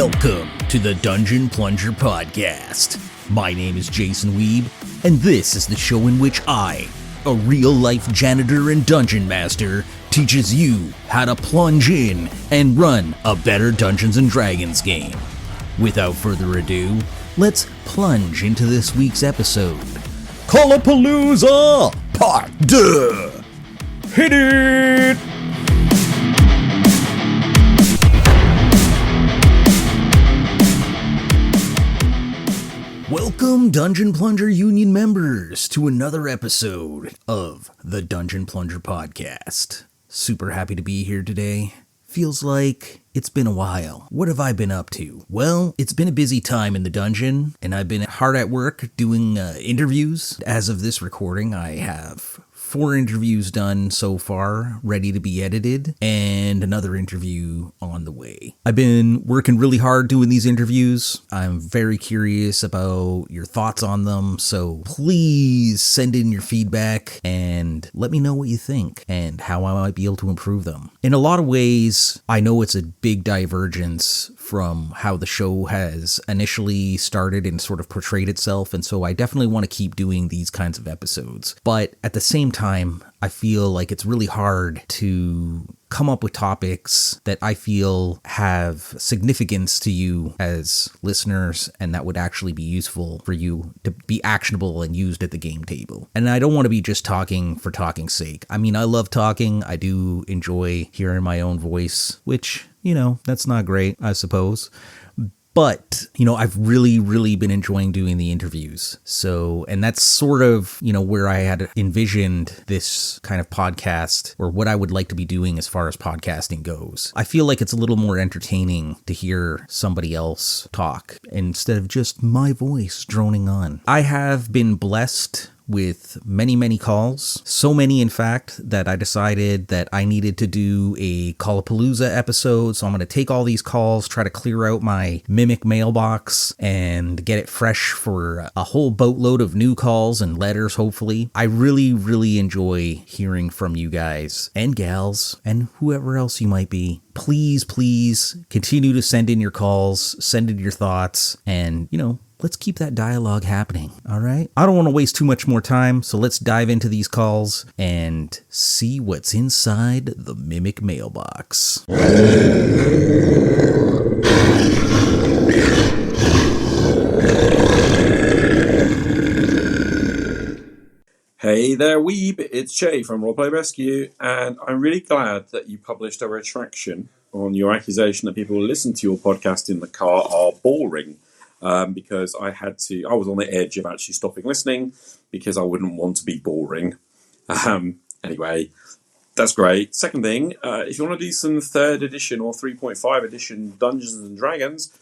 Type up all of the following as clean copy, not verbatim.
Welcome to the Dungeon Plunger Podcast. My name is Jason Weeb, and this is the show in which I, a real-life janitor and dungeon master, teaches you how to plunge in and run a better Dungeons & Dragons game. Without further ado, let's plunge into this week's episode. Call-a-palooza! Part 2! Hit it! Welcome, Dungeon Plunger Union members, to another episode of the Dungeon Plunger Podcast. Super happy to be here today. Feels like it's been a while. What have I been up to? Well, it's been a busy time in the dungeon, and I've been hard at work doing interviews. As of this recording, I have 4 interviews done so far, ready to be edited, and another interview on the way. I've been working really hard doing these interviews. I'm very curious about your thoughts on them, so please send in your feedback and let me know what you think and how I might be able to improve them. In a lot of ways, I know it's a big divergence from how the show has initially started and sort of portrayed itself, and so I definitely want to keep doing these kinds of episodes. But at the same time, I feel like it's really hard to come up with topics that I feel have significance to you as listeners and that would actually be useful for you to be actionable and used at the game table. And I don't want to be just talking for talking's sake. I mean, I love talking. I do enjoy hearing my own voice, which, that's not great, I suppose. But, I've really been enjoying doing the interviews. So, and that's sort of, where I had envisioned this kind of podcast, or what I would like to be doing as far as podcasting goes. I feel like it's a little more entertaining to hear somebody else talk instead of just my voice droning on. I have been blessed with many calls. So many, in fact, that I decided that I needed to do a Call-a-palooza episode. So I'm going to take all these calls, try to clear out my Mimic mailbox, and get it fresh for a whole boatload of new calls and letters, hopefully. I really enjoy hearing from you guys and gals and whoever else you might be. Please continue to send in your calls, send in your thoughts, and, let's keep that dialogue happening, all right? I don't want to waste too much more time, so let's dive into these calls and see what's inside the Mimic mailbox. Hey there, Weeb. It's Jay from Roleplay Rescue, and I'm really glad that you published a retraction on your accusation that people who listen to your podcast in the car are boring. Because I was on the edge of actually stopping listening because I wouldn't want to be boring. Anyway, that's great. Second thing, if you want to do some 3rd edition or 3.5 edition Dungeons and Dragons,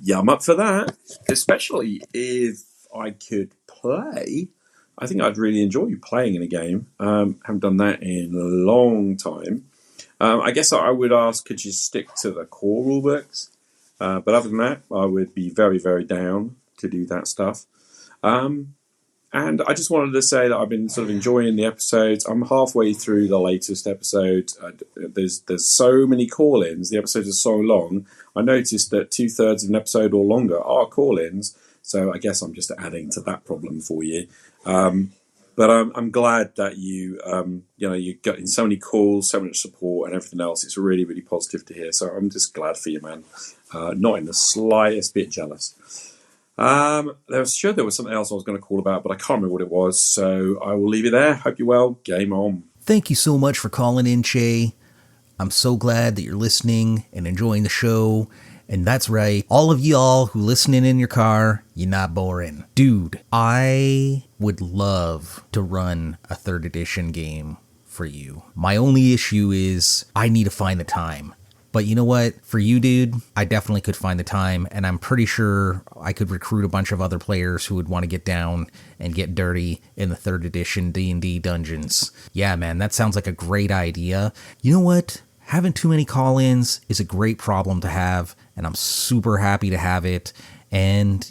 yeah, I'm up for that. Especially if I could play. I think I'd really enjoy playing in a game. Haven't done that in a long time. I guess I would ask, could you stick to the core rulebooks? But other than that, I would be very down to do that stuff. And I just wanted to say that I've been sort of enjoying the episodes. I'm halfway through the latest episode. There's so many call-ins. The episodes are so long. I noticed that 2/3 of an episode or longer are call-ins. So I guess I'm just adding to that problem for you. But I'm glad that you're getting so many calls, so much support and everything else. It's really positive to hear. So I'm just glad for you, man. Not in the slightest bit jealous. There was something else I was going to call about, but I can't remember what it was. So I will leave it there. Hope you're well. Game on. Thank you so much for calling in, Che. I'm so glad that you're listening and enjoying the show. And that's right, all of y'all who listening in your car, you're not boring. Dude, I would love to run a 3rd edition game for you. My only issue is I need to find the time. But you know what? For you, dude, I definitely could find the time, and I'm pretty sure I could recruit a bunch of other players who would want to get down and get dirty in the 3rd edition D&D dungeons. Yeah, man, that sounds like a great idea. You know what? Having too many call-ins is a great problem to have, and I'm super happy to have it. And,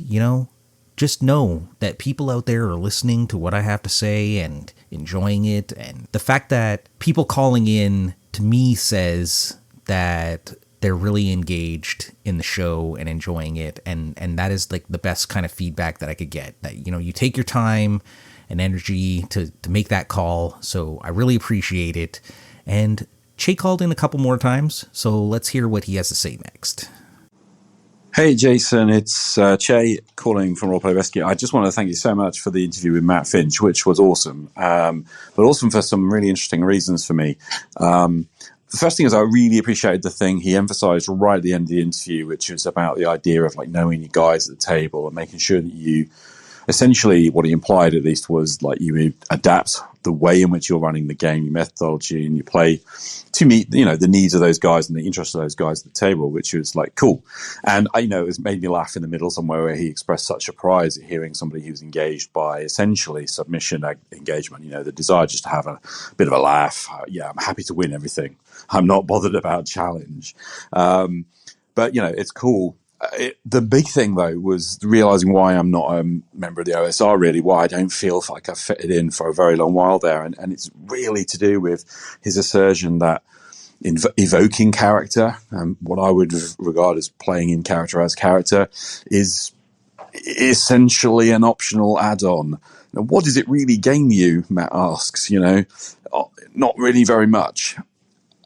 just know that people out there are listening to what I have to say and enjoying it. And the fact that people calling in to me says that they're really engaged in the show and enjoying it. And that is like the best kind of feedback that I could get, that, you take your time and energy to make that call. So I really appreciate it. And Che called in a couple more times, so let's hear what he has to say next. Hey Jason, it's Che calling from Roleplay Rescue. I just want to thank you so much for the interview with Matt Finch, which was awesome, but awesome for some really interesting reasons for me. The first thing is I really appreciated the thing he emphasized right at the end of the interview, which was about the idea of like knowing your guys at the table and making sure that you, essentially what he implied at least was like you adapt the way in which you're running the game, your methodology, and you play to meet, the needs of those guys and the interests of those guys at the table, which was like cool. And it made me laugh in the middle somewhere where he expressed such surprise at hearing somebody who was engaged by essentially submission engagement, the desire just to have a bit of a laugh. I'm happy to win everything. I'm not bothered about challenge. But it's cool. The big thing, though, was realizing why I'm not a member of the OSR, really, why I don't feel like I've fitted in for a very long while there. And it's really to do with his assertion that evoking character, what I would regard as playing in character as character, is essentially an optional add-on. Now, what does it really gain you, Matt asks, not really very much.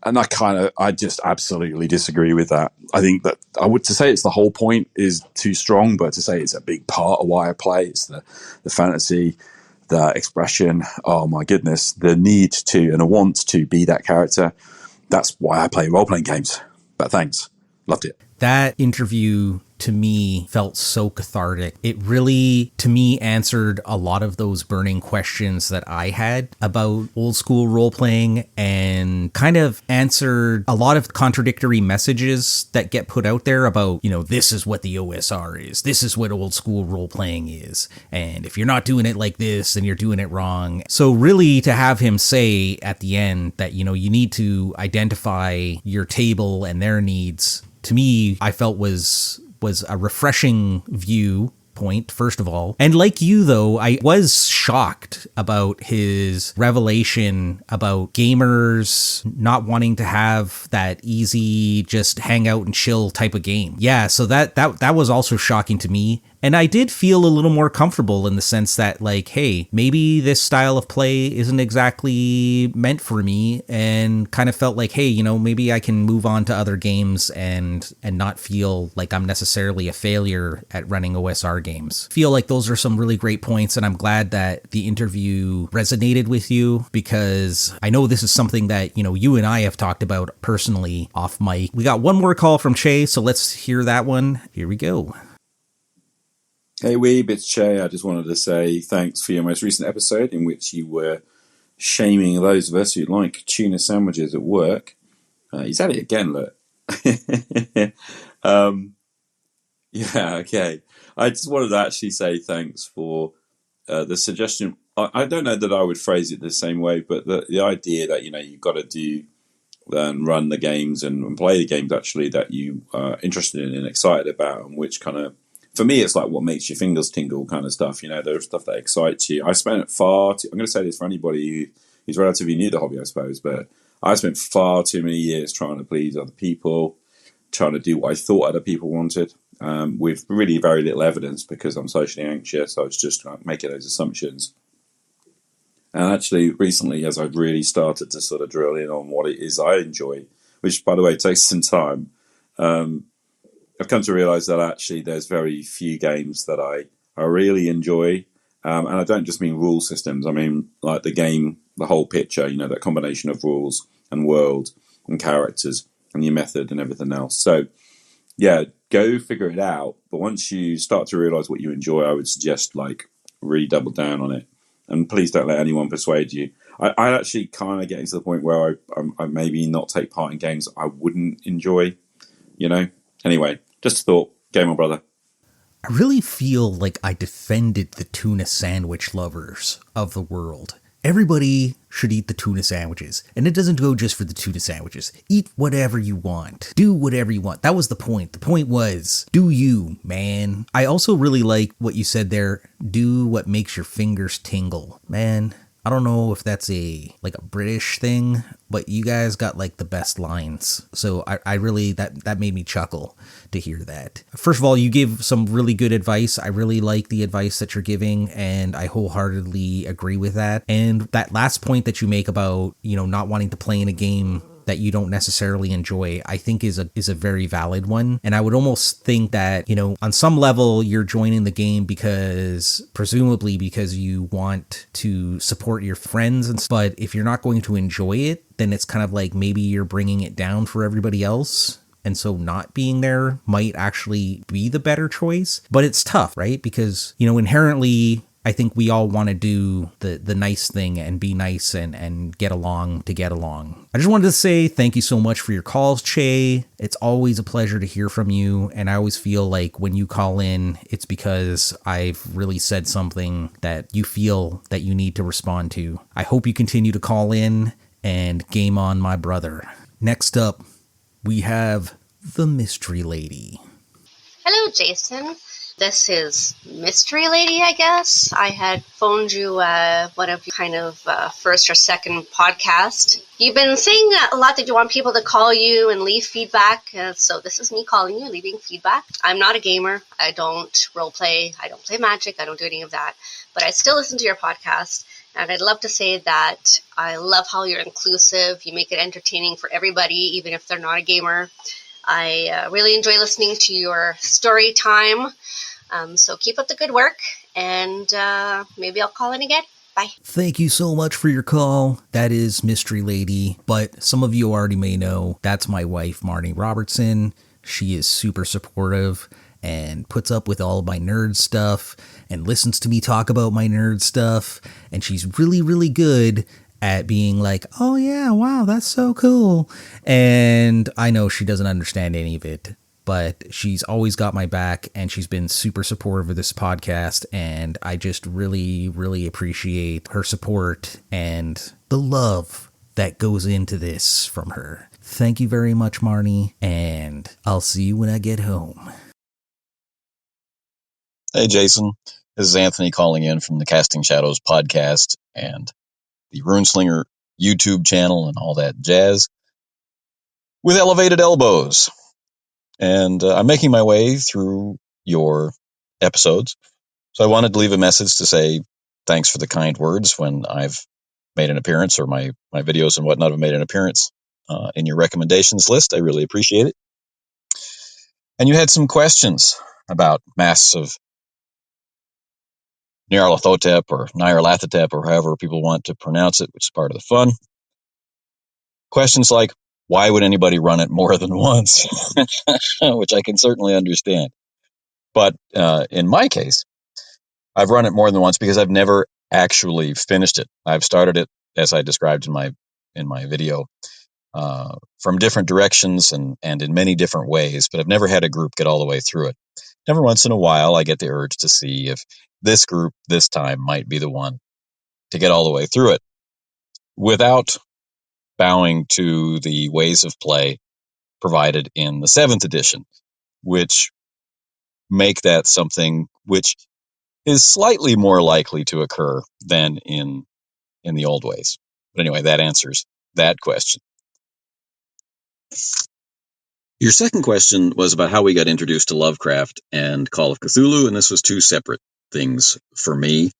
And I just absolutely disagree with that. I think that to say it's the whole point is too strong, but to say it's a big part of why I play, it's the fantasy, the expression, oh my goodness, the need to and a want to be that character. That's why I play role-playing games. But thanks. Loved it. That interview to me felt so cathartic. It really, to me, answered a lot of those burning questions that I had about old school role playing, and kind of answered a lot of contradictory messages that get put out there about, this is what the OSR is. This is what old school role playing is. And if you're not doing it like this, then you're doing it wrong. So really to have him say at the end that, you need to identify your table and their needs, to me, I felt was a refreshing viewpoint, first of all. And like you, though, I was shocked about his revelation about gamers not wanting to have that easy, just hang out and chill type of game. Yeah, so that was also shocking to me. And I did feel a little more comfortable in the sense that, like, hey, maybe this style of play isn't exactly meant for me, and kind of felt like, hey, maybe I can move on to other games and not feel like I'm necessarily a failure at running OSR games. Feel like those are some really great points, and I'm glad that the interview resonated with you, because I know this is something that, you and I have talked about personally off mic. We got one more call from Che, so let's hear that one. Here we go. Hey Weeb, it's Che. I just wanted to say thanks for your most recent episode in which you were shaming those of us who like tuna sandwiches at work. He's at it again, look. Yeah, okay. I just wanted to actually say thanks for the suggestion. I don't know that I would phrase it the same way, but the idea that, you've got to do and run the games and play the games actually that you are interested in and excited about, and which kind of, for me, it's like what makes your fingers tingle kind of stuff. There's stuff that excites you. I spent I'm going to say this for anybody who's relatively new to the hobby, I suppose, but I spent far too many years trying to please other people, trying to do what I thought other people wanted, with really very little evidence, because I'm socially anxious. I was just making those assumptions. And actually, recently, as I've really started to sort of drill in on what it is I enjoy, which, by the way, takes some time, I've come to realise that actually there's very few games that I really enjoy. And I don't just mean rule systems. I mean, like the game, the whole picture, that combination of rules and world and characters and your method and everything else. So, yeah, go figure it out. But once you start to realise what you enjoy, I would suggest, really double down on it. And please don't let anyone persuade you. I actually kind of getting to the point where I maybe not take part in games I wouldn't enjoy, Anyway, just a thought. Game on, brother. I really feel like I defended the tuna sandwich lovers of the world. Everybody should eat the tuna sandwiches. And it doesn't go just for the tuna sandwiches. Eat whatever you want. Do whatever you want. That was the point. The point was, do you, man. I also really like what you said there. Do what makes your fingers tingle. Man, I don't know if that's a British thing, but you guys got like the best lines. So I really, that made me chuckle to hear that. First of all, you give some really good advice. I really like the advice that you're giving, and I wholeheartedly agree with that. And that last point that you make about, not wanting to play in a game that you don't necessarily enjoy, I think is a very valid one. And I would almost think that, on some level you're joining the game presumably because you want to support your friends, but if you're not going to enjoy it, then it's kind of like maybe you're bringing it down for everybody else. And so not being there might actually be the better choice. But it's tough, right? Because, inherently, I think we all want to do the nice thing and be nice and get along to get along. I just wanted to say thank you so much for your calls, Che. It's always a pleasure to hear from you. And I always feel like when you call in, it's because I've really said something that you feel that you need to respond to. I hope you continue to call in, and game on, my brother. Next up, we have the Mystery Lady. Hello, Jason. This is Mystery Lady, I guess. I had phoned you one of your kind of first or second podcast. You've been saying a lot that you want people to call you and leave feedback. So this is me calling you, leaving feedback. I'm not a gamer. I don't roleplay. I don't play Magic. I don't do any of that. But I still listen to your podcast. And I'd love to say that I love how you're inclusive. You make it entertaining for everybody, even if they're not a gamer. I really enjoy listening to your story time. So keep up the good work, and maybe I'll call in again. Bye. Thank you so much for your call. That is Mystery Lady, but some of you already may know that's my wife, Marnie Robertson. She is super supportive and puts up with all of my nerd stuff and listens to me talk about my nerd stuff, and she's really, really good at being like, oh yeah, wow, that's so cool. And I know she doesn't understand any of it, but she's always got my back, and she's been super supportive of this podcast, and I just really, really appreciate her support and the love that goes into this from her. Thank you very much, Marnie, and I'll see you when I get home. Hey, Jason. This is Anthony calling in from the Casting Shadows podcast and the Runeslinger YouTube channel and all that jazz with elevated elbows. And I'm making my way through your episodes. So I wanted to leave a message to say thanks for the kind words when I've made an appearance, or my videos and whatnot have made an appearance in your recommendations list. I really appreciate it. And you had some questions about Masks of Nyarlathotep or Nyarlathotep, or however people want to pronounce it, which is part of the fun. Questions like, why would anybody run it more than once? Which I can certainly understand. But in my case, I've run it more than once because I've never actually finished it. I've started it, as I described in my video, from different directions and in many different ways, but I've never had a group get all the way through it. Every once in a while, I get the urge to see if this group this time might be the one to get all the way through it without bowing to the ways of play provided in the 7th edition, which make that something which is slightly more likely to occur than in the old ways. But anyway, that answers that question. Your second question was about how we got introduced to Lovecraft and Call of Cthulhu, and this was two separate things for me.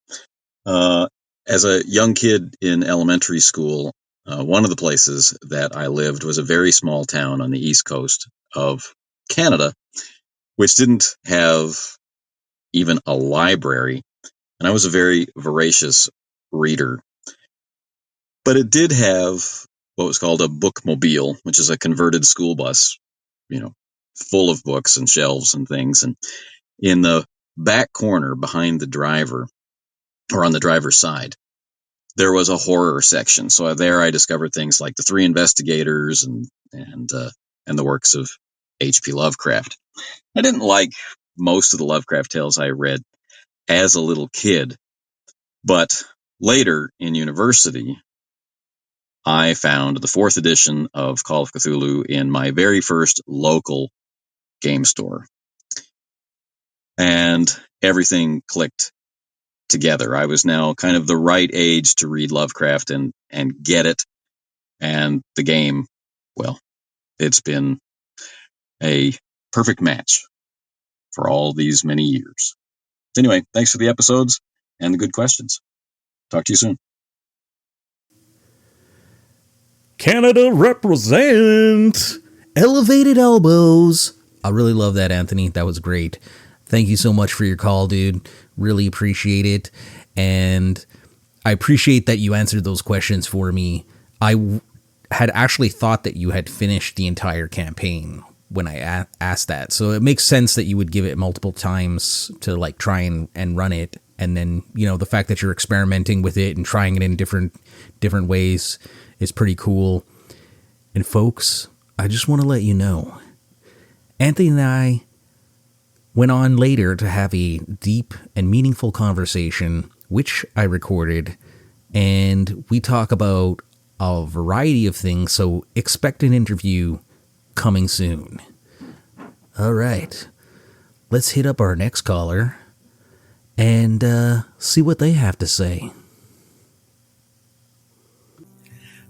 As a young kid in elementary school, one of the places that I lived was a very small town on the east coast of Canada, which didn't have even a library, and I was a very voracious reader. But it did have what was called a bookmobile, which is a converted school bus, full of books and shelves and things. And in the back corner behind the driver, or on the driver's side, there was a horror section. So there I discovered things like The Three Investigators and the works of H.P. Lovecraft. I didn't like most of the Lovecraft tales I read as a little kid, but later in university, I found the 4th edition of Call of Cthulhu in my very first local game store. And everything clicked together. I was now kind of the right age to read Lovecraft and get it. And the game, well, it's been a perfect match for all these many years. Anyway, thanks for the episodes and the good questions. Talk to you soon. Canada represent! Elevated elbows. I really love that, Anthony. That was great. Thank you so much for your call, dude. Really appreciate it. And I appreciate that you answered those questions for me. I had actually thought that you had finished the entire campaign when I asked that. So it makes sense that you would give it multiple times to like try and run it. And then, you know, the fact that you're experimenting with it and trying it in different ways is pretty cool. And folks, I just want to let you know, Anthony and I went on later to have a deep and meaningful conversation, which I recorded, and we talk about a variety of things, so expect an interview coming soon. All right, let's hit up our next caller and see what they have to say.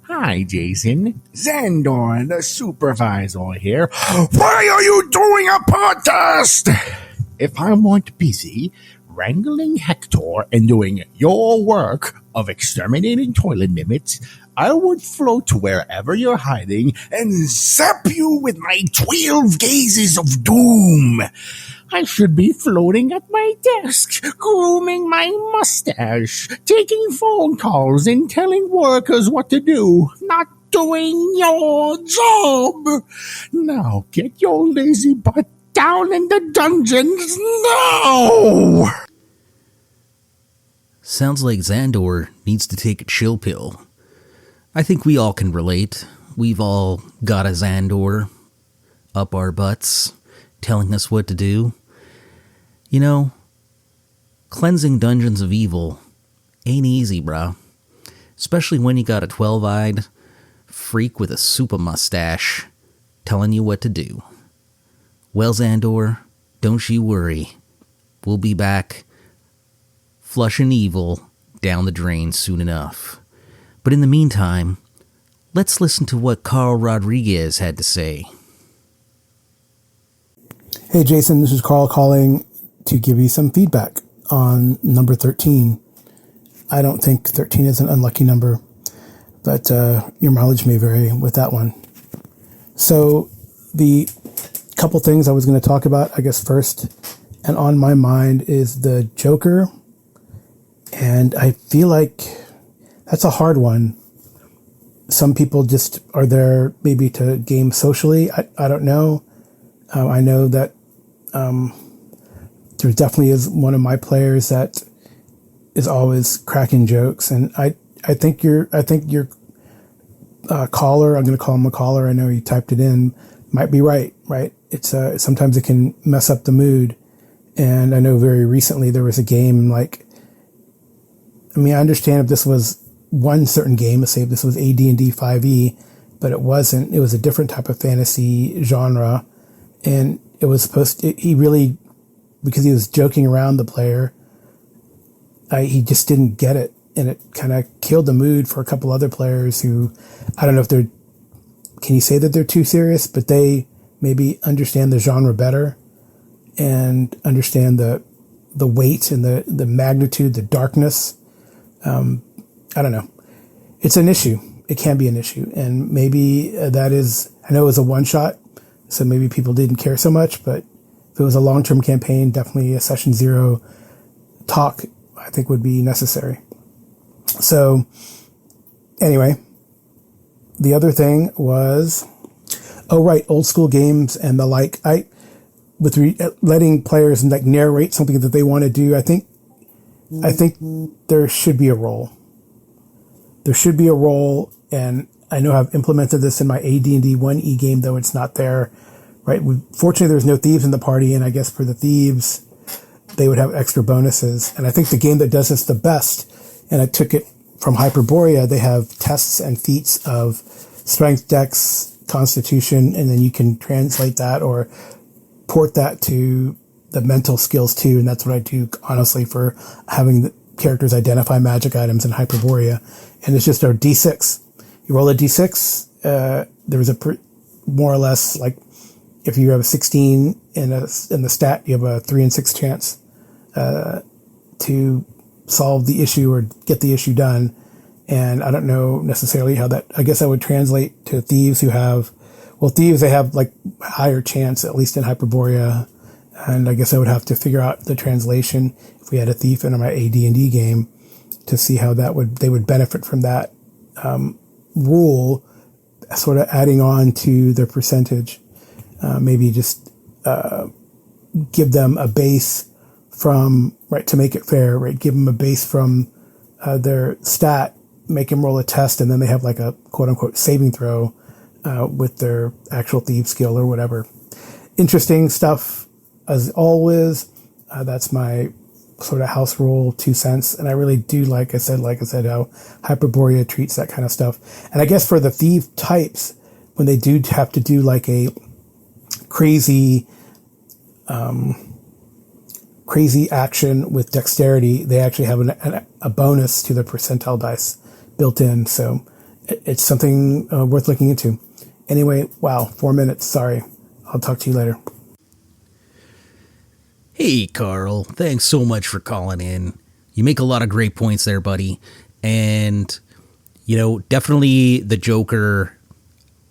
Hi, Jason. Xandor, the supervisor here. Why are you doing a podcast? If I weren't busy wrangling Hector and doing your work of exterminating toilet mimics, I would float to wherever you're hiding and zap you with my 12 gazes of doom. I should be floating at my desk, grooming my mustache, taking phone calls and telling workers what to do, not doing your job. Now get your lazy butt down in the dungeons now! Sounds like Xandor needs to take a chill pill. I think we all can relate. We've all got a Xandor up our butts, telling us what to do. You know, cleansing dungeons of evil ain't easy, brah. Especially when you got a 12-eyed freak with a super mustache telling you what to do. Well, Xandor, don't you worry. We'll be back flushing evil down the drain soon enough. But in the meantime, let's listen to what Carl Rodriguez had to say. Hey, Jason, this is Carl calling to give you some feedback on number 13. I don't think 13 is an unlucky number, but your mileage may vary with that one. So the couple things I was going to talk about, I guess first, and on my mind is the Joker. And I feel like that's a hard one. Some people just are there maybe to game socially. I don't know. I know that there definitely is one of my players that is always cracking jokes, and I think your caller, I'm going to call him a caller, I know he typed it in, might be right? It's sometimes it can mess up the mood, and I know very recently there was a game like, I mean, I understand if this was one certain game, let's say if this was AD&D 5e, but it wasn't. It was a different type of fantasy genre, and it was supposed to, he really, because he was joking around the player, he just didn't get it, and it kind of killed the mood for a couple other players who, I don't know if they're, can you say that they're too serious, but they maybe understand the genre better and understand the weight and the magnitude, the darkness. I don't know. It's an issue. It can be an issue. And maybe that is, I know it was a one shot, so maybe people didn't care so much, but if it was a long-term campaign, definitely a session 0 talk, I think would be necessary. So anyway, the other thing was, old school games and the like. Letting players like narrate something that they want to do. I think there should be a role. There should be a role, and I know I've implemented this in my AD&D 1E game, though it's not there, right? Fortunately, there's no thieves in the party, and I guess for the thieves, they would have extra bonuses. And I think the game that does this the best, and I took it from Hyperborea, they have tests and feats of strength, dex, constitution, and then you can translate that or port that to the mental skills too. And that's what I do, honestly, for having characters identify magic items in Hyperborea, and it's just a D6. You roll a D6. There was more or less like if you have a 16 in the stat, you have a 3 in 6 chance to solve the issue or get the issue done. And I don't know necessarily how that. I guess that would translate to thieves who have. Well, thieves, they have like higher chance, at least in Hyperborea. And I guess I would have to figure out the translation if we had a thief in my AD&D game to see how they would benefit from that rule, sort of adding on to their percentage. Maybe just give them a base from, right, to make it fair, right? Give them a base from their stat, make them roll a test, and then they have like a quote unquote saving throw with their actual thief skill or whatever. Interesting stuff as always. That's my sort of house rule 2 cents. And I really do, like I said, how Hyperborea treats that kind of stuff. And I guess for the thief types, when they do have to do like a crazy action with dexterity, they actually have a bonus to the percentile dice built in. So it's something worth looking into. Anyway, wow, 4 minutes. Sorry. I'll talk to you later. Hey, Carl. Thanks so much for calling in. You make a lot of great points there, buddy. And, definitely the Joker.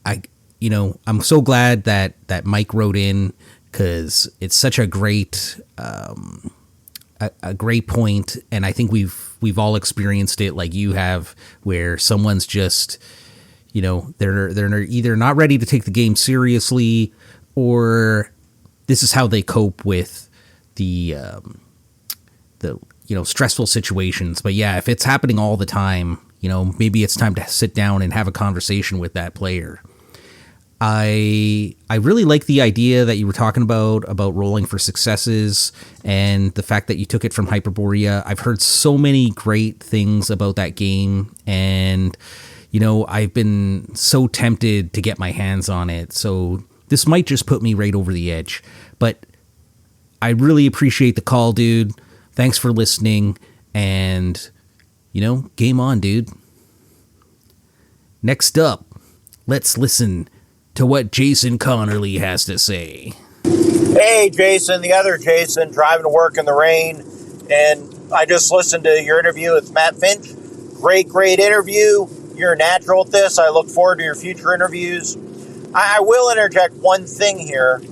I'm so glad that Mike wrote in, because it's such a great, a great point. And I think we've all experienced it like you have, where someone's just, they're either not ready to take the game seriously, or this is how they cope with the stressful situations. But yeah, if it's happening all the time, maybe it's time to sit down and have a conversation with that player. I really like the idea that you were talking about rolling for successes, and the fact that you took it from Hyperborea. I've heard so many great things about that game, and I've been so tempted to get my hands on it. So this might just put me right over the edge. But I really appreciate the call, dude. Thanks for listening, and game on, dude. Next up, let's listen to what Jason Connerly has to say. Hey, Jason, the other Jason, driving to work in the rain, and I just listened to your interview with Matt Finch. Great interview. You're a natural at this. I look forward to your future interviews. I will interject one thing here,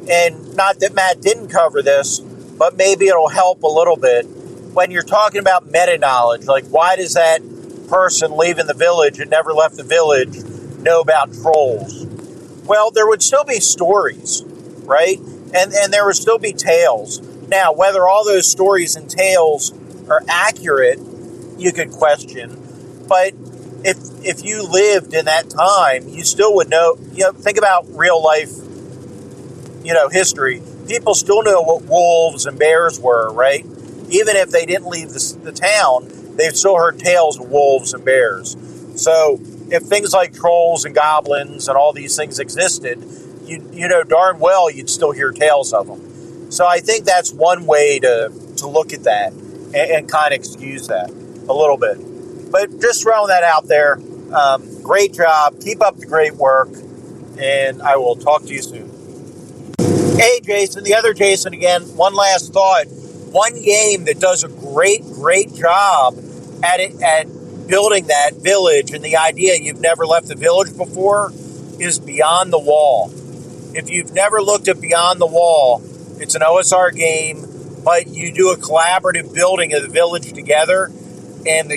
and not that Matt didn't cover this, but maybe it'll help a little bit. When you're talking about meta-knowledge, like why does that person leaving the village and never left the village know about trolls? Well, there would still be stories, right? And there would still be tales. Now, whether all those stories and tales are accurate, you could question. But if you lived in that time, you still would know. Think about real life, history. People still know what wolves and bears were, right? Even if they didn't leave the town, they've still heard tales of wolves and bears. So if things like trolls and goblins and all these things existed, you know darn well you'd still hear tales of them. So I think that's one way to look at that and kind of excuse that a little bit. But just throwing that out there, great job. Keep up the great work, and I will talk to you soon. Hey, Jason, the other Jason again. One last thought. One game that does a great job at building that village, and the idea you've never left the village before, is Beyond the Wall. If you've never looked at Beyond the Wall, it's an OSR game, but you do a collaborative building of the village together, and the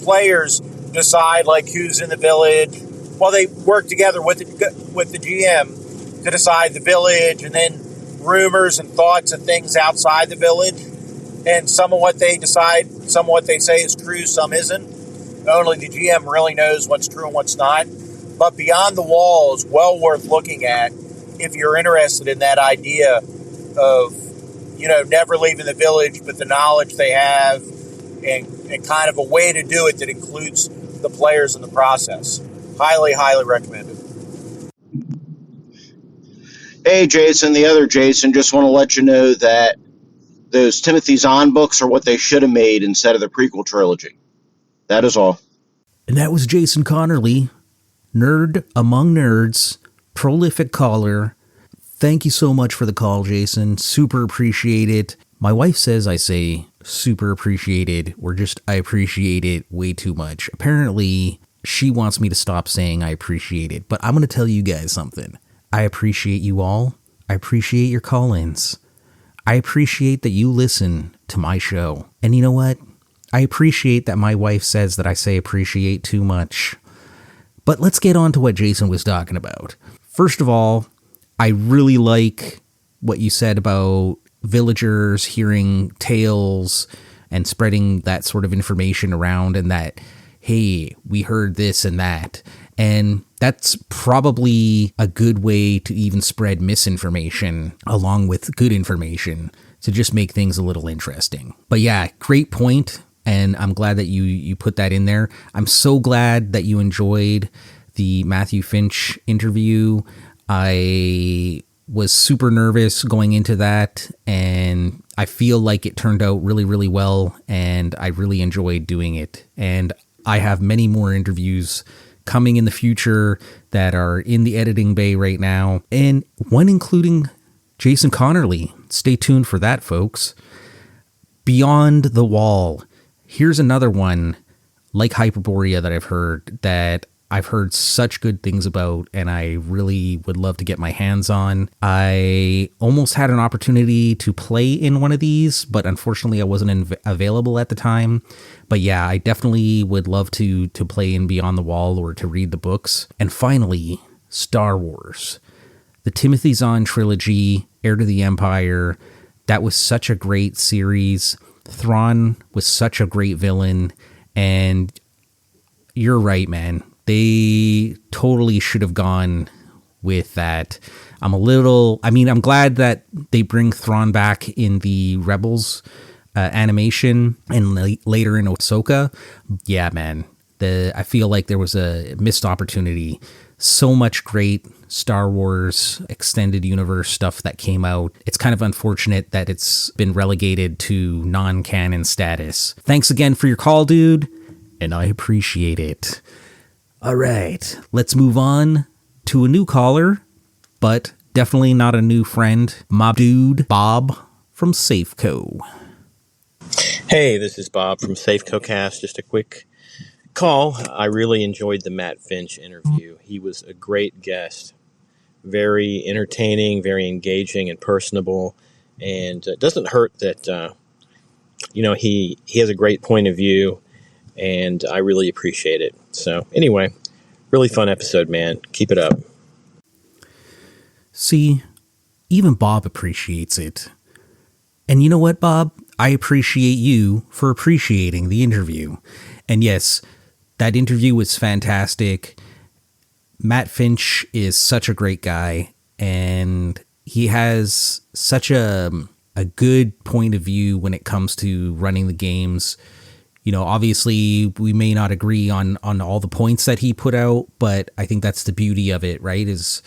players decide like who's in the village. Well, they work together with the GM to decide the village, and then rumors and thoughts of things outside the village. And some of what they decide, some of what they say is true, some isn't. Only the GM really knows what's true and what's not. But Beyond the Wall is well worth looking at if you're interested in that idea of, never leaving the village, but the knowledge they have, and kind of a way to do it that includes the players in the process. Highly recommended. Hey, Jason, the other Jason, just want to let you know that those Timothy Zahn books are what they should have made instead of the prequel trilogy. That is all. And that was Jason Connerly, nerd among nerds, prolific caller. Thank you so much for the call, Jason. Super appreciate it. My wife says I say super appreciated, or just I appreciate it way too much. Apparently, she wants me to stop saying I appreciate it, but I'm going to tell you guys something. I appreciate you all. I appreciate your call-ins. I appreciate that you listen to my show. And you know what? I appreciate that my wife says that I say appreciate too much. But let's get on to what Jason was talking about. First of all, I really like what you said about villagers hearing tales and spreading that sort of information around, and that, hey, we heard this and that. And that's probably a good way to even spread misinformation along with good information to just make things a little interesting. But yeah, great point. And I'm glad that you put that in there. I'm so glad that you enjoyed the Matthew Finch interview. I was super nervous going into that, and I feel like it turned out really, really well, and I really enjoyed doing it. And I have many more interviews coming in the future that are in the editing bay right now, and one including Jason Connerly. Stay tuned for that, folks. Beyond the Wall. Here's another one like Hyperborea that I've heard such good things about, and I really would love to get my hands on. I almost had an opportunity to play in one of these, but unfortunately I wasn't available at the time. But yeah, I definitely would love to play in Beyond the Wall or to read the books. And finally, Star Wars. The Timothy Zahn trilogy, Heir to the Empire. That was such a great series. Thrawn was such a great villain, and you're right, man. They totally should have gone with that. I'm glad that they bring Thrawn back in the Rebels animation and later in Ahsoka. Yeah, man. I feel like there was a missed opportunity. So much great Star Wars extended universe stuff that came out. It's kind of unfortunate that it's been relegated to non-canon status. Thanks again for your call, dude, and I appreciate it. All right, let's move on to a new caller, but definitely not a new friend. My dude, Bob from Safeco. Hey, this is Bob from Safeco Cast. Just a quick call. I really enjoyed the Matt Finch interview. He was a great guest. Very entertaining, very engaging and personable. And it doesn't hurt that, he has a great point of view, and I really appreciate it. So anyway, really fun episode, man. Keep it up. See, even Bob appreciates it. And you know what, Bob? I appreciate you for appreciating the interview. And yes, that interview was fantastic. Matt Finch is such a great guy, and he has such a good point of view when it comes to running the games. You know, obviously we may not agree on all the points that he put out, but I think that's the beauty of it, right? Is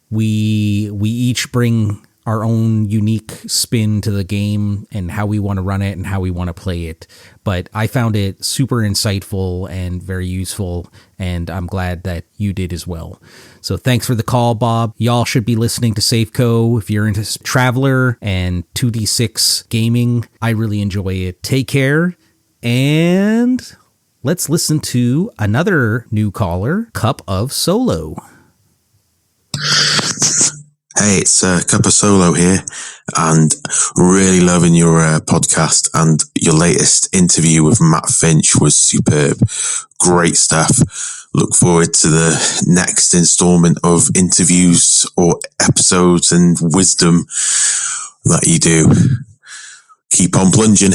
we each bring our own unique spin to the game and how we want to run it and how we want to play it. But I found it super insightful and very useful, and I'm glad that you did as well. So thanks for the call, Bob. Y'all should be listening to Safeco if you're into Traveler and 2D6 gaming. I really enjoy it. Take care, and let's listen to another new caller, Cup of Solo. Hey, it's Cup of Solo here, and really loving your podcast, and your latest interview with Matt Finch was superb. Great stuff. Look forward to the next installment of interviews or episodes and wisdom that you do. Keep on plunging.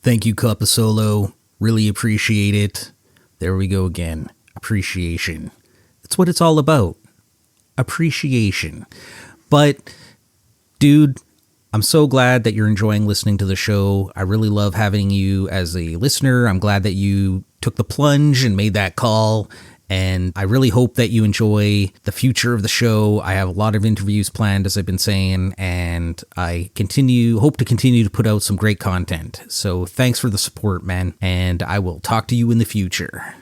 Thank you, Cup of Solo. Really appreciate it. There we go again. Appreciation. That's what it's all about. Appreciation. But, dude, I'm so glad that you're enjoying listening to the show. I really love having you as a listener. I'm glad that you took the plunge and made that call. And I really hope that you enjoy the future of the show. I have a lot of interviews planned, as I've been saying, and I hope to continue to put out some great content. So thanks for the support, man, and I will talk to you in the future.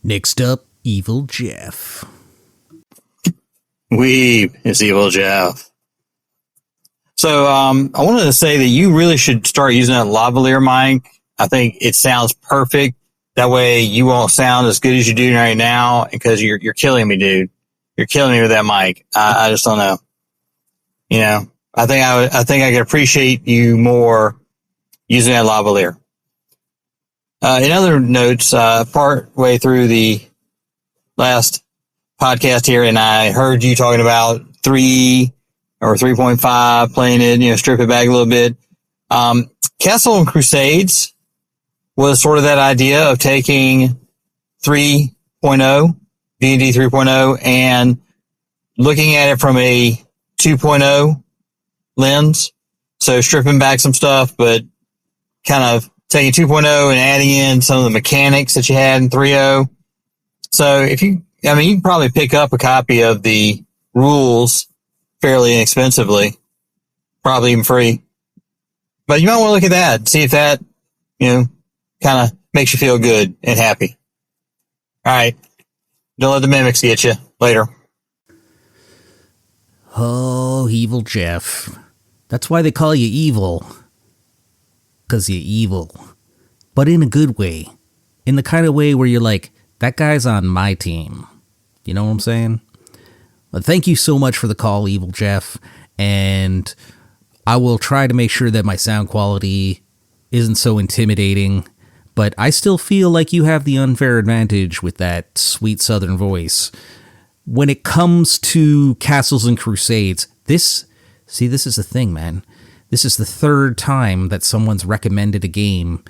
Next up, Evil Jeff. Weeb is Evil Jeff. So I wanted to say that you really should start using that lavalier mic. I think it sounds perfect. That way you won't sound as good as you do right now, because you're killing me, dude. You're killing me with that mic. I just don't know. You know, I think I could appreciate you more using that lavalier. In other notes, part way through the last podcast here, and I heard you talking about 3 or 3.5, playing it, strip it back a little bit. Castle and Crusades was sort of that idea of taking 3.0, D&D 3.0, and looking at it from a 2.0 lens. So stripping back some stuff, but kind of taking 2.0 and adding in some of the mechanics that you had in 3.0. So you can probably pick up a copy of the rules fairly inexpensively, probably even free. But you might want to look at that, see if that, kind of makes you feel good and happy. All right. Don't let the mimics get you. Later. Oh, Evil Jeff. That's why they call you evil. 'Cause you're evil. But in a good way. In the kind of way where you're like, that guy's on my team. You know what I'm saying? But thank you so much for the call, Evil Jeff. And I will try to make sure that my sound quality isn't so intimidating. But I still feel like you have the unfair advantage with that sweet southern voice. When it comes to Castles and Crusades, this is the thing, man. This is the third time that someone's recommended a game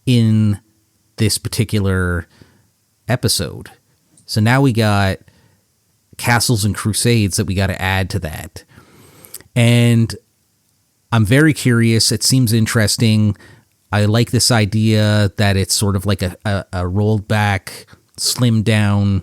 in this particular episode. So now we got Castles and Crusades that we got to add to that. And I'm very curious. It seems interesting. I like this idea that it's sort of like a rolled back, slimmed down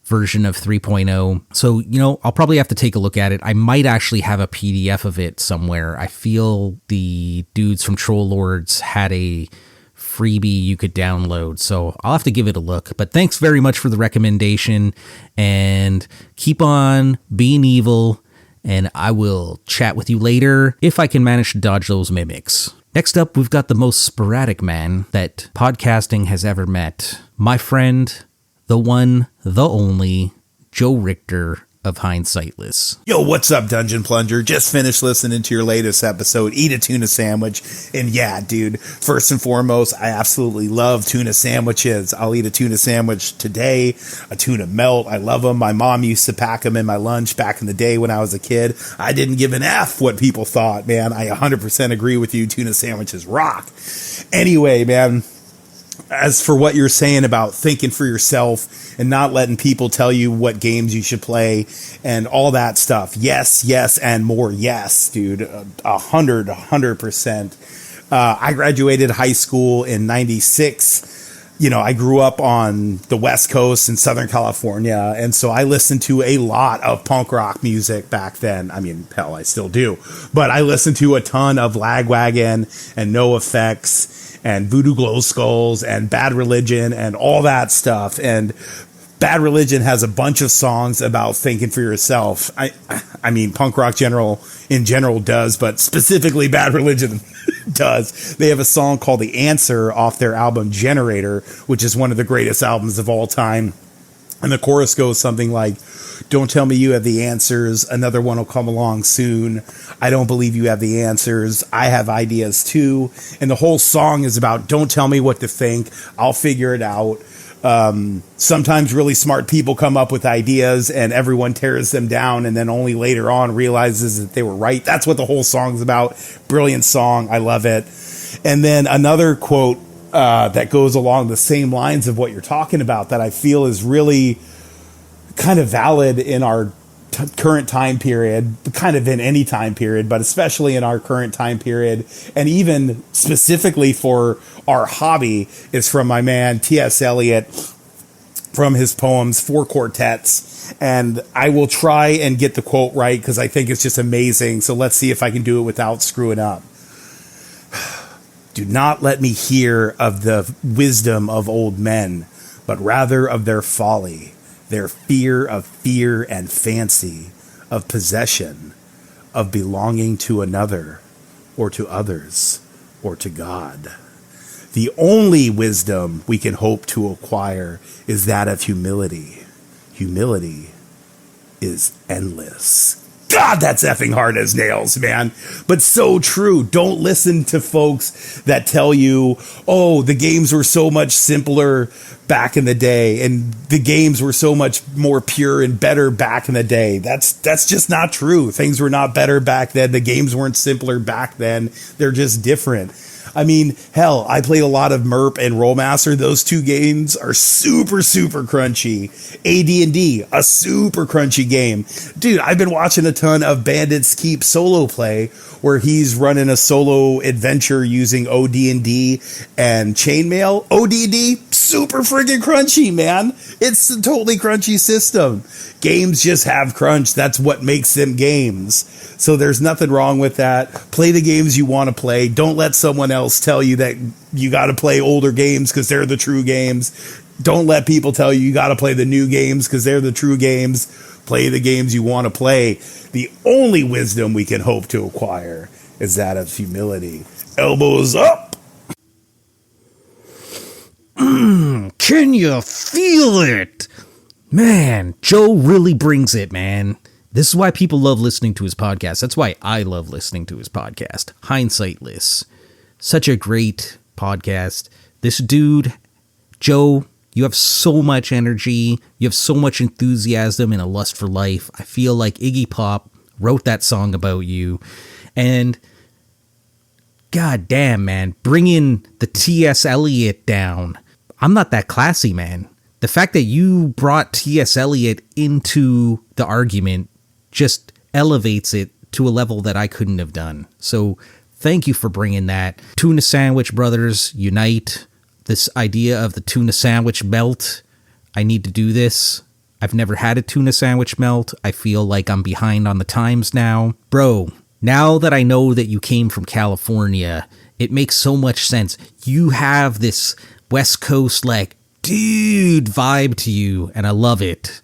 version of 3.0. So, I'll probably have to take a look at it. I might actually have a PDF of it somewhere. I feel the dudes from Troll Lords had a freebie you could download, so I'll have to give it a look. But thanks very much for the recommendation, and keep on being evil, and I will chat with you later if I can manage to dodge those mimics. Next up, we've got the most sporadic man that podcasting has ever met. My friend, the one, the only, Joe Richter of Hindsightless. Yo, what's up, Dungeon Plunger? Just finished listening to your latest episode, Eat a Tuna Sandwich. And yeah, dude, first and foremost, I absolutely love tuna sandwiches. I'll eat a tuna sandwich today, a tuna melt. I love them. My mom used to pack them in my lunch back in the day when I was a kid. I didn't give an F what people thought, man. I 100% agree with you. Tuna sandwiches rock. Anyway, man, as for what you're saying about thinking for yourself and not letting people tell you what games you should play and all that stuff. Yes, and more. Yes, dude. 100%. I graduated high school in 96. I grew up on the West Coast in Southern California. And so I listened to a lot of punk rock music back then. I mean, hell, I still do. But I listened to a ton of Lagwagon and No Effects and Voodoo Glow Skulls and Bad Religion and all that stuff. And Bad Religion has a bunch of songs about thinking for yourself. I mean, punk rock in general does, but specifically Bad Religion does. They have a song called The Answer off their album Generator, which is one of the greatest albums of all time. And the chorus goes something like, "Don't tell me you have the answers. Another one will come along soon. I don't believe you have the answers. I have ideas too." And the whole song is about, don't tell me what to think. I'll figure it out. Sometimes really smart people come up with ideas and everyone tears them down and then only later on realizes that they were right. That's what the whole song's about. Brilliant song. I love it. And then another quote that goes along the same lines of what you're talking about that I feel is really kind of valid in our current time period, kind of in any time period, but especially in our current time period, and even specifically for our hobby, is from my man T.S. Eliot. from his poems, 4 quartets, and I will try and get the quote right because I think it's just amazing. So let's see if I can do it without screwing up. Do not let me hear of the wisdom of old men, but rather of their folly, their fear and fancy, of possession, of belonging to another, or to others, or to God. The only wisdom we can hope to acquire is that of humility. Humility is endless. God, that's effing hard as nails, man. But so true. Don't listen to folks that tell you, oh, the games were so much simpler back in the day, and the games were so much more pure and better back in the day. That's just not true. Things were not better back then. The games weren't simpler back then. They're just different. I mean, hell, I played a lot of MERP and Rollmaster. Those 2 games are super, super crunchy. AD&D, a super crunchy game. Dude, I've been watching a ton of Bandits Keep solo play where he's running a solo adventure using OD&D and Chainmail. OD&D, super friggin' crunchy, man. It's a totally crunchy system. Games just have crunch. That's what makes them games. So there's nothing wrong with that. Play the games you want to play. Don't let someone else tell you that you got to play older games because they're the true games. Don't let people tell you got to play the new games because they're the true games. Play the games you want to play. The only wisdom we can hope to acquire is that of humility. Elbows up. Can you feel it? Man, Joe really brings it, man. This is why people love listening to his podcast. That's why I love listening to his podcast. Hindsightless. Such a great podcast. This dude, Joe, you have so much energy. You have so much enthusiasm and a lust for life. I feel like Iggy Pop wrote that song about you. And god damn, man, bringing the T.S. Eliot down. I'm not that classy, man. The fact that you brought T.S. Eliot into the argument just elevates it to a level that I couldn't have done. So thank you for bringing that. Tuna Sandwich Brothers Unite. This idea of the tuna sandwich melt. I need to do this. I've never had a tuna sandwich melt. I feel like I'm behind on the times now. Bro, now that I know that you came from California, it makes so much sense. You have this West Coast, like, dude vibe to you, and I love it.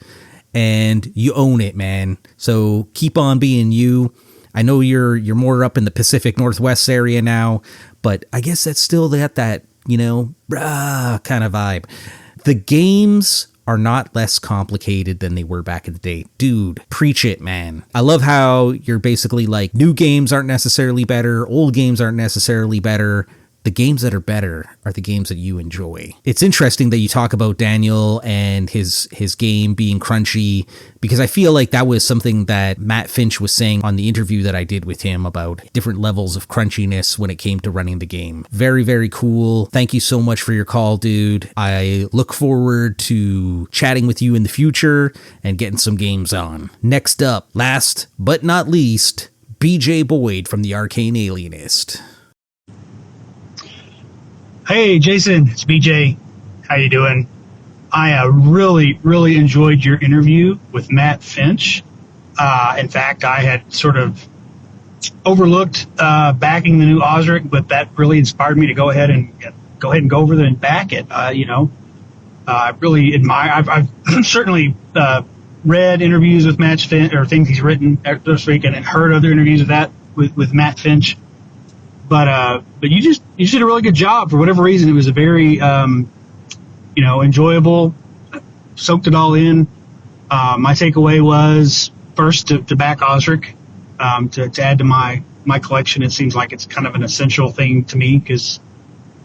And you own it, man. So keep on being you. I know you're more up in the Pacific Northwest area now, but I guess that's still that, you know, kind of vibe. The games are not less complicated than they were back in the day. Dude, preach it, man. I love how you're basically like, new games aren't necessarily better, old games aren't necessarily better. The games that are better are the games that you enjoy. It's interesting that you talk about Daniel and his game being crunchy, because I feel like that was something that Matt Finch was saying on the interview that I did with him about different levels of crunchiness when it came to running the game. Very, very cool. Thank you so much for your call, dude. I look forward to chatting with you in the future and getting some games on. Next up, last but not least, BJ Boyd from the Arcane Alienist. Hey, Jason, it's BJ. How you doing? I really, really enjoyed your interview with Matt Finch. In fact, I had sort of overlooked backing the new Osric, but that really inspired me to go ahead and go over there and back it. I really admire. I've certainly read interviews with Matt Finch, or things he's written this week, and heard other interviews with Matt Finch. But you did a really good job. For whatever reason, it was a very, enjoyable, soaked it all in. My takeaway was, first, to back Osric, to add to my collection. It seems like it's kind of an essential thing to me, because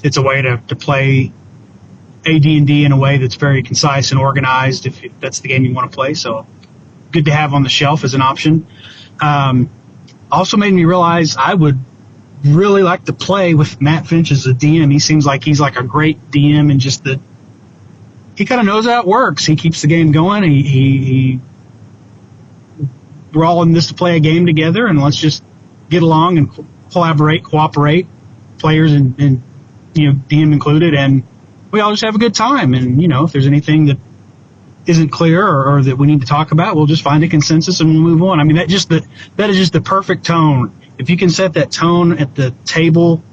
it's a way to play AD&D in a way that's very concise and organized, if that's the game you want to play. So good to have on the shelf as an option. Also made me realize I would really like to play with Matt Finch as a DM. He seems like he's like a great DM, and just that he kind of knows how it works. He keeps the game going. We're all in this to play a game together, and let's just get along and cooperate, players and DM included, and we all just have a good time. And if there's anything that isn't clear or that we need to talk about, we'll just find a consensus and we'll move on. I mean, that is just the perfect tone. If you can set that tone at the table,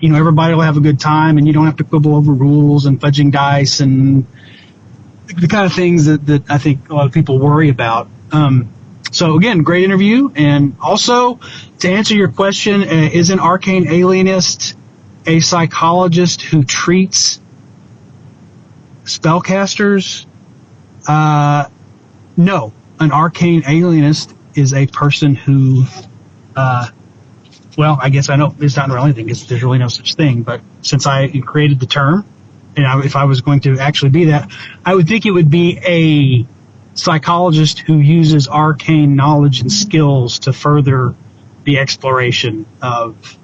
everybody will have a good time, and you don't have to quibble over rules and fudging dice and the kind of things that I think a lot of people worry about. So again, great interview. And also, to answer your question, is an arcane alienist a psychologist who treats spellcasters? No. An arcane alienist is a person who, I guess I know it's not really anything because there's really no such thing. But since I created the term, and if I was going to actually be that, I would think it would be a psychologist who uses arcane knowledge and skills to further the exploration of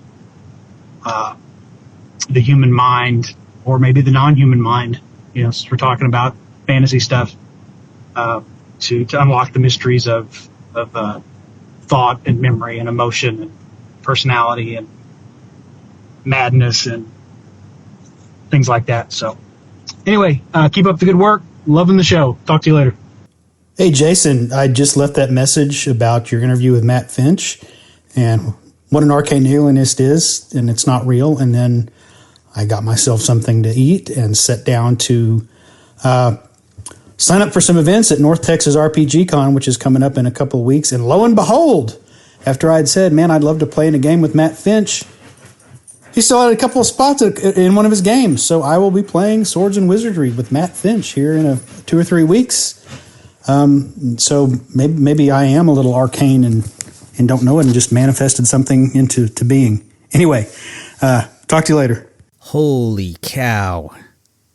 the human mind, or maybe the non-human mind. Since we're talking about fantasy stuff, to unlock the mysteries of thought and memory and emotion and personality and madness and things like that. So anyway, keep up the good work. Loving the show. Talk to you later. Hey, Jason, I just left that message about your interview with Matt Finch and what an arcane alienist is, and it's not real. And then I got myself something to eat and sat down to sign up for some events at North Texas RPG Con, which is coming up in a couple of weeks. And lo and behold, after I'd said, man, I'd love to play in a game with Matt Finch, he still had a couple of spots in one of his games. So I will be playing Swords and Wizardry with Matt Finch here in 2 or 3 weeks. So maybe I am a little arcane and don't know it and just manifested something into being. Anyway, talk to you later. Holy cow.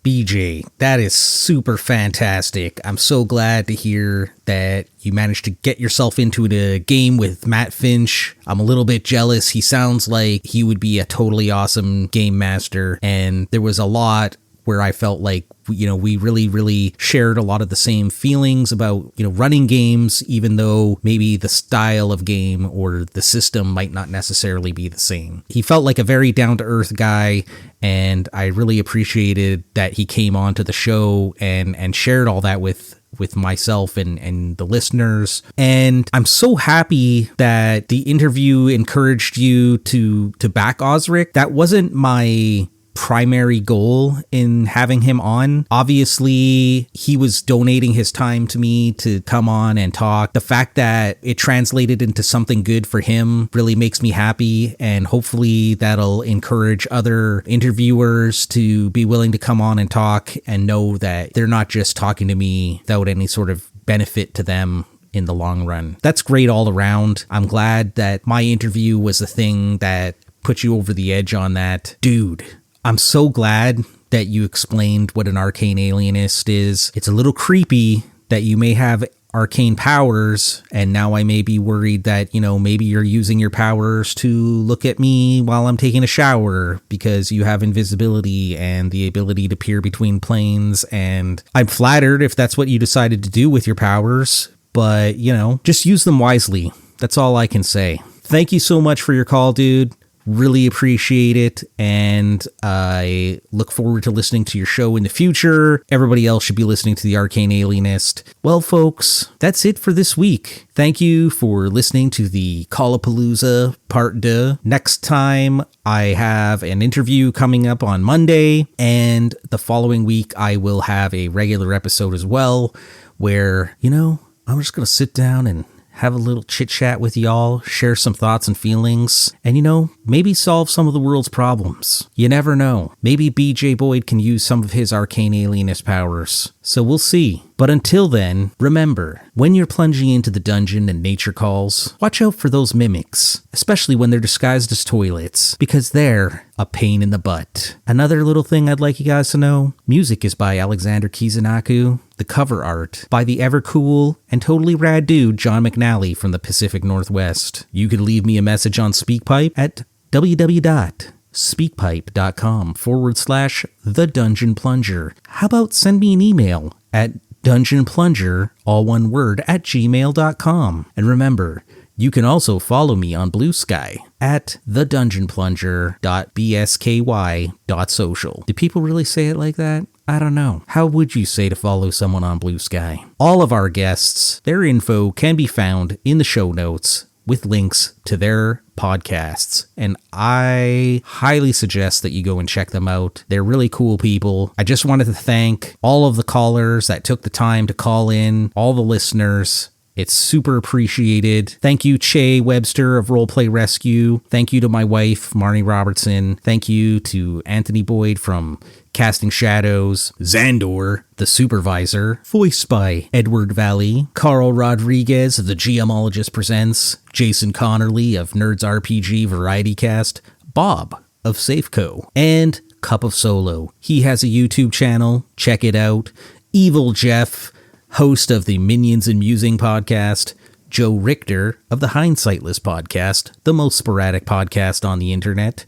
BJ, that is super fantastic. I'm so glad to hear that you managed to get yourself into a game with Matt Finch. I'm a little bit jealous. He sounds like he would be a totally awesome game master, and there was a lot where I felt like, we really, really shared a lot of the same feelings about, running games, even though maybe the style of game or the system might not necessarily be the same. He felt like a very down-to-earth guy, and I really appreciated that he came on to the show and shared all that with myself and the listeners. And I'm so happy that the interview encouraged you to back Osric. That wasn't my primary goal in having him on. Obviously, he was donating his time to me to come on and talk. The fact that it translated into something good for him really makes me happy, and hopefully that'll encourage other interviewers to be willing to come on and talk and know that they're not just talking to me without any sort of benefit to them in the long run. That's great all around. I'm glad that my interview was the thing that put you over the edge on that. Dude, I'm so glad that you explained what an arcane alienist is. It's a little creepy that you may have arcane powers, and now I may be worried that, maybe you're using your powers to look at me while I'm taking a shower because you have invisibility and the ability to peer between planes, and I'm flattered if that's what you decided to do with your powers, but, just use them wisely. That's all I can say. Thank you so much for your call, dude. Really appreciate it, and I look forward to listening to your show in the future. Everybody else should be listening to the Arcane Alienist. Well, folks, that's it for this week. Thank you for listening to the Call-a-palooza Part 2. Next time, I have an interview coming up on Monday, and the following week, I will have a regular episode as well, where, I'm just going to sit down and have a little chit chat with y'all, share some thoughts and feelings, and maybe solve some of the world's problems. You never know. Maybe BJ Boyd can use some of his arcane alienist powers. So we'll see. But until then, remember, when you're plunging into the dungeon and nature calls, watch out for those mimics, especially when they're disguised as toilets, because they're a pain in the butt. Another little thing I'd like you guys to know, music is by Alexander Kizanaku, the cover art by the ever cool and totally rad dude John McNally from the Pacific Northwest. You could leave me a message on SpeakPipe at www.speakpipe.com/The Dungeon Plunger. How about send me an email at dungeonplunger, all one word, @gmail.com. And you can also follow me on Blue Sky at thedungeonplunger.bsky.social. Do people really say it like that? I don't know. How would you say to follow someone on Blue Sky? All of our guests, their info can be found in the show notes with links to their podcasts, and I highly suggest that you go and check them out. They're really cool people. I just wanted to thank all of the callers that took the time to call in, all the listeners. It's super appreciated. Thank you, Che Webster of Roleplay Rescue. Thank you to my wife, Marnie Robertson. Thank you to Anthony Boyd from Casting Shadows, Xandor, the supervisor, voiced by Edward Valley, Carl Rodriguez of the GMologist Presents, Jason Connerly of Nerds RPG Variety Cast, Bob of Safeco, and Cup of Solo. He has a YouTube channel. Check it out. Evil Jeff, host of the Minions and Musing podcast, Joe Richter of the Hindsightless podcast, the most sporadic podcast on the internet,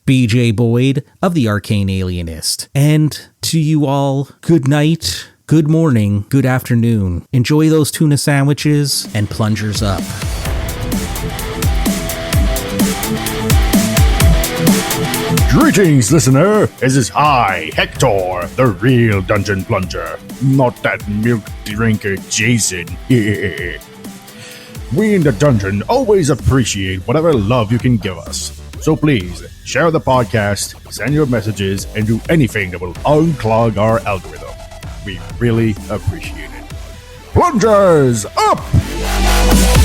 BJ Boyd of the Arcane Alienist. And to you all, good night, good morning, good afternoon. Enjoy those tuna sandwiches and plungers up. Greetings, listener. This is I, Hector, the real Dungeon Plunger, not that milk drinker Jason. We in the dungeon always appreciate whatever love you can give us. So please, share the podcast, send your messages, and do anything that will unclog our algorithm. We really appreciate it. Plungers up!